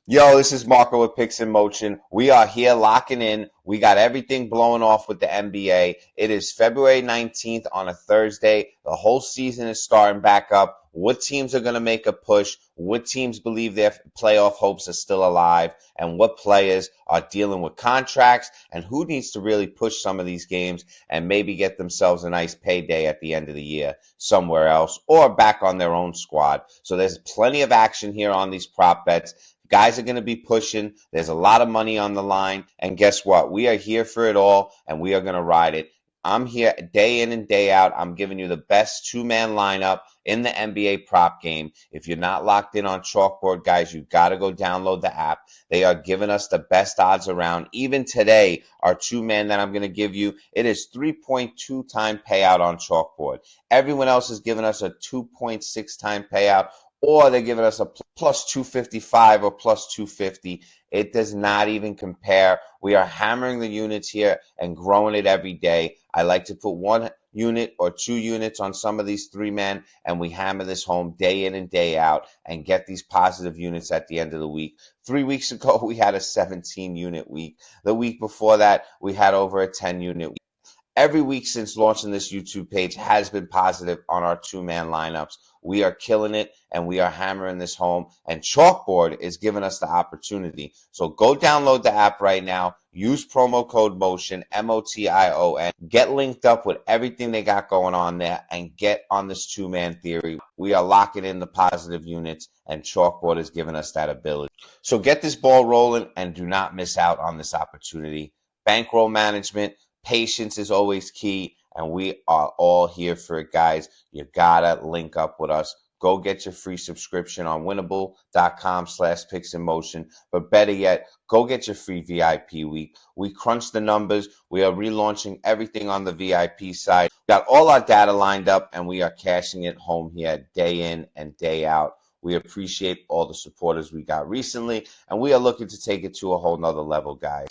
Yo, this is Marco with Picks in Motion. We are here locking in. We got everything blowing off with the NBA. It is February 19th on a Thursday. The whole season is starting back up. What teams are going to make a push? What teams believe their playoff hopes are still alive? And what players are dealing with contracts? And who needs to really push some of these games and maybe get themselves a nice payday at the end of the year somewhere else or back on their own squad? So there's plenty of action here on these prop bets. Guys are going to be pushing. There's a lot of money on the line. And guess what? We are here for it all, and we are going to ride it. I'm here day in and day out. I'm giving you the best two-man lineup in the NBA prop game. If you're not locked in on Chalkboard, guys, you've got to go download the app. They are giving us the best odds around. Even today, our two-man that I'm going to give you, it is 3.2 time payout on Chalkboard. Everyone else is giving us a 2.6 time payout, or they're giving us a plus 255 or plus 250. It does not even compare. We are hammering the units here and growing it every day. I like to put 1 unit or 2 units on some of these three-men, and we hammer this home day in and day out and get these positive units at the end of the week. 3 weeks ago, we had a 17-unit week. The week before that, we had over a 10-unit week. Every week since launching this YouTube page has been positive on our two-man lineups. We are killing it, and we are hammering this home, and Chalkboard is giving us the opportunity. So go download the app right now. Use promo code MOTION, MOTION. Get linked up with everything they got going on there, and get on this two-man theory. We are locking in the positive units, and Chalkboard is giving us that ability. So get this ball rolling, and do not miss out on this opportunity. Bankroll management. Patience is always key, and we are all here for it, guys. You gotta link up with us. Go get your free subscription on winnable.com/picksinmotion. But better yet, go get your free VIP week. We crunch the numbers. We are relaunching everything on the VIP side. We got all our data lined up, and we are cashing it home here day in and day out. We appreciate all the supporters we got recently, and we are looking to take it to a whole nother level, guys.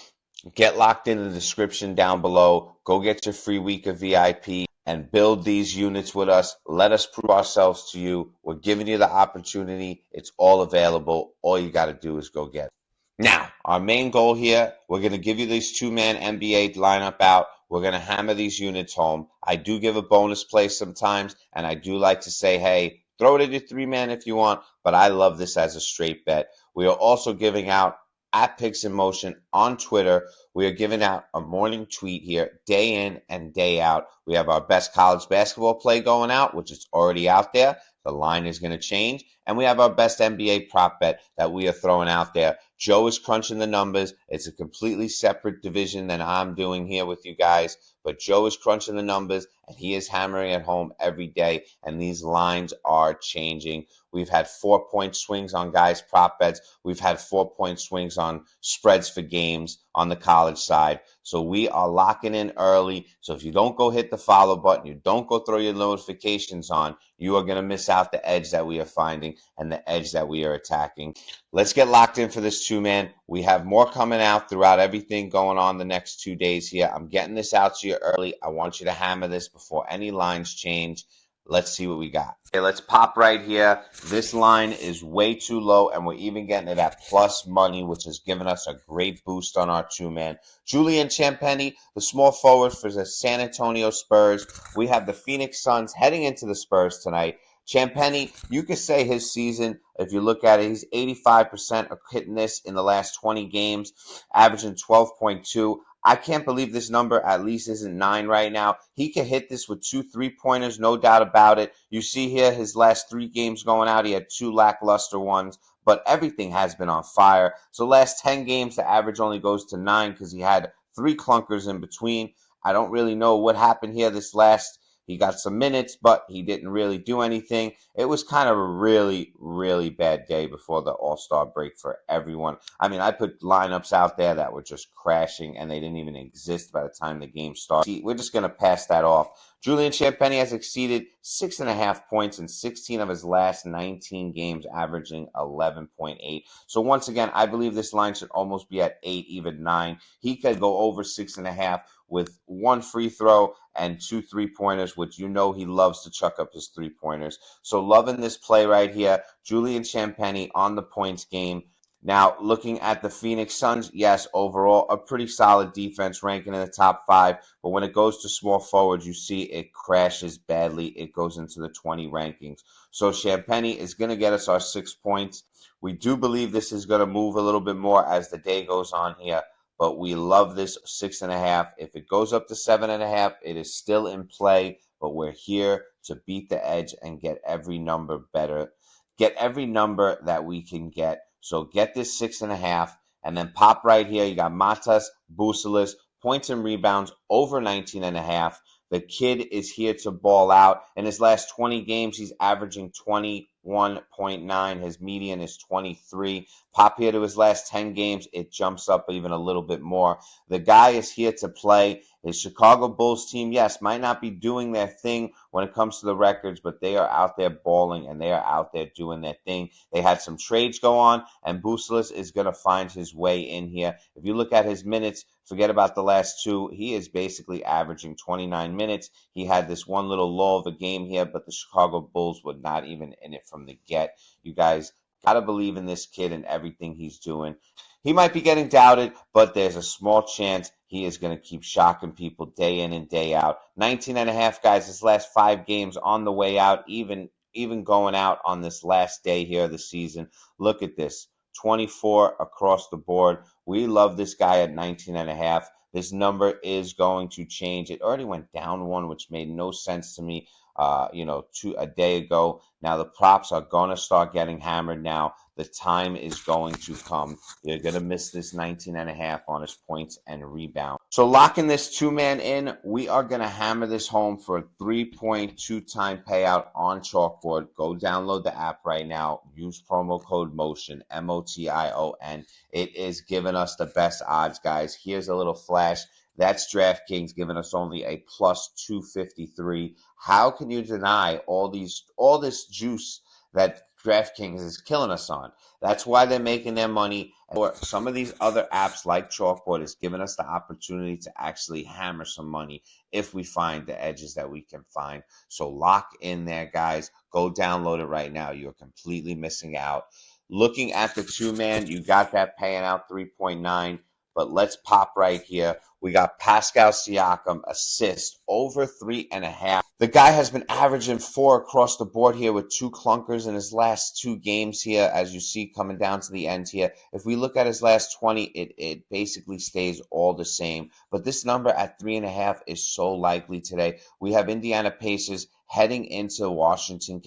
Get locked in the description down below. Go get your free week of VIP and build these units with us. Let us prove ourselves to you. We're giving you the opportunity. It's all available. All you got to do is go get it. Now, our main goal here, we're going to give you this two-man NBA lineup out. We're going to hammer these units home. I do give a bonus play sometimes, and I do like to say, hey, throw it at your three-man if you want, but I love this as a straight bet. We are also giving out at Picks in Motion on Twitter. We are giving out a morning tweet here day in and day out. We have our best college basketball play going out, which is already out there. The line is going to change. And we have our best NBA prop bet that we are throwing out there. Joe is crunching the numbers. It's a completely separate division than I'm doing here with you guys. But Joe is crunching the numbers, and he is hammering at home every day. And these lines are changing. We've had 4-point swings on guys' prop bets. We've had 4-point swings on spreads for games on the college side. So we are locking in early. So if you don't go hit the follow button, you don't go throw your notifications on, you are going to miss out the edge that we are finding and the edge that we are attacking. Let's get locked in for this two-man. We have more coming out throughout everything going on the next 2 days here. I'm getting this out to you early. I want you to hammer this before any lines change. Let's see what we got. Okay, let's pop right here. This line is way too low, and we're even getting it at plus money, which has given us a great boost on our two-man. Julian Champagnie, the small forward for the San Antonio Spurs. We have the Phoenix Suns heading into the Spurs tonight. Champagnie, you could say his season, if you look at it, he's 85% of hitting this in the last 20 games, averaging 12.2. I can't believe this number at least isn't 9 right now. He can hit this with 2 3-pointers, no doubt about it. You see here his last 3 games going out, he had 2 lackluster ones, but everything has been on fire. So last 10 games, the average only goes to 9 because he had 3 clunkers in between. I don't really know what happened here this last. He got some minutes, but he didn't really do anything. It was kind of a really, really bad day before the All-Star break for everyone. I mean, I put lineups out there that were just crashing, and they didn't even exist by the time the game started. We're just going to pass that off. Julian Champagnie has exceeded 6.5 points in 16 of his last 19 games, averaging 11.8. So once again, I believe this line should almost be at 8, even 9. He could go over 6.5 with 1 free throw and 2 3-pointers, which you know he loves to chuck up his 3-pointers. So loving this play right here. Julian Champagnie on the points game. Now, looking at the Phoenix Suns, yes, overall, a pretty solid defense ranking in the top 5. But when it goes to small forwards, you see it crashes badly. It goes into the 20 rankings. So Champagne is going to get us our 6 points. We do believe this is going to move a little bit more as the day goes on here. But we love this 6.5. If it goes up to 7.5, it is still in play. But we're here to beat the edge and get every number better. Get every number that we can get. So get this 6.5 and then pop right here. You got Matas, Busalis, points and rebounds over 19.5. The kid is here to ball out. In his last 20 games, he's averaging 21.9. His median is 23. Pop here to his last 10 games, it jumps up even a little bit more. The guy is here to play. His Chicago Bulls team, yes, might not be doing their thing when it comes to the records, but they are out there balling and they are out there doing their thing. They had some trades go on, and Busalis is going to find his way in here. If you look at his minutes, forget about the last 2. He is basically averaging 29 minutes. He had this one little lull of a game here, but the Chicago Bulls were not even in it from the get. You guys got to believe in this kid and everything he's doing. He might be getting doubted, but there's a small chance he is going to keep shocking people day in and day out. 19.5, guys, his last 5 games on the way out, even going out on this last day here of the season. Look at this, 24 across the board. We love this guy at 19.5. This number is going to change. It already went down 1, which made no sense to me, a day ago. Now the props are going to start getting hammered now. The time is going to come. You're going to miss this 19.5 on his points and rebound. So locking this 2-man in, we are going to hammer this home for a 3.2 time payout on Chalkboard. Go download the app right now. Use promo code MOTION, MOTION. It is giving us the best odds, guys. Here's a little flash. That's DraftKings giving us only a plus 253. How can you deny all this juice that DraftKings is killing us on? That's why they're making their money. Or some of these other apps like Chalkboard is giving us the opportunity to actually hammer some money if we find the edges that we can find. So lock in there, guys. Go download it right now. You're completely missing out. Looking at the 2-man, you got that paying out 3.9. But let's pop right here. We got Pascal Siakam assist over 3.5. The guy has been averaging 4 across the board here with 2 clunkers in his last 2 games here, as you see coming down to the end here. If we look at his last 20, it basically stays all the same. But this number at 3.5 is so likely today. We have Indiana Pacers heading into Washington.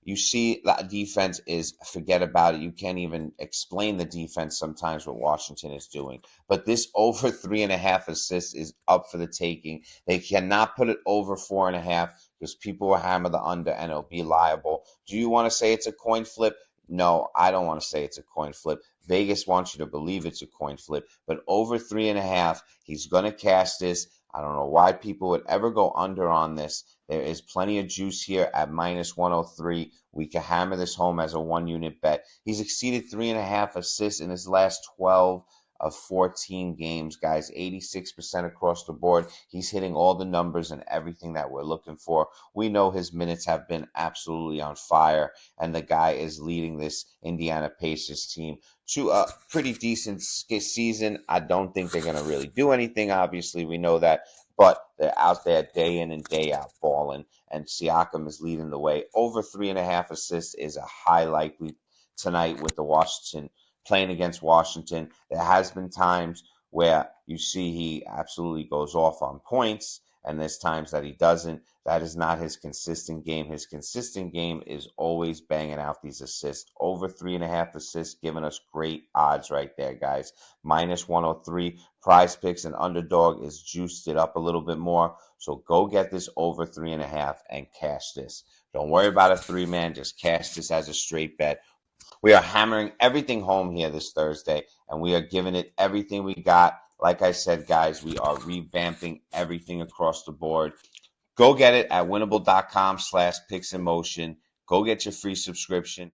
You see that defense is, forget about it. You can't even explain the defense sometimes what Washington is doing. But this over 3.5 assists is up for the taking. They cannot put it over 4.5 because people will hammer the under and it'll be liable. Do you want to say it's a coin flip? No, I don't want to say it's a coin flip. Vegas wants you to believe it's a coin flip. But over 3.5, he's going to cash this. I don't know why people would ever go under on this. There is plenty of juice here at minus 103. We can hammer this home as a 1-unit bet. He's exceeded 3.5 assists in his last 12 of 14 games, guys. 86% across the board. He's hitting all the numbers and everything that we're looking for. We know his minutes have been absolutely on fire, and the guy is leading this Indiana Pacers team to a pretty decent season. I don't think they're going to really do anything, obviously. We know that. But they're out there day in and day out balling, and Siakam is leading the way. Over 3.5 assists is a high likely tonight with the Washington, playing against Washington. There has been times where you see he absolutely goes off on points, and there's times that he doesn't. That is not his consistent game. His consistent game is always banging out these assists. Over 3.5 assists, giving us great odds right there, guys. Minus 103. PrizePicks and Underdog is juiced it up a little bit more. So go get this over 3.5 and cash this. Don't worry about a 3-man. Just cash this as a straight bet. We are hammering everything home here this Thursday, and we are giving it everything we got. Like I said, guys, we are revamping everything across the board. Go get it at winnable.com/picksinmotion. Go get your free subscription.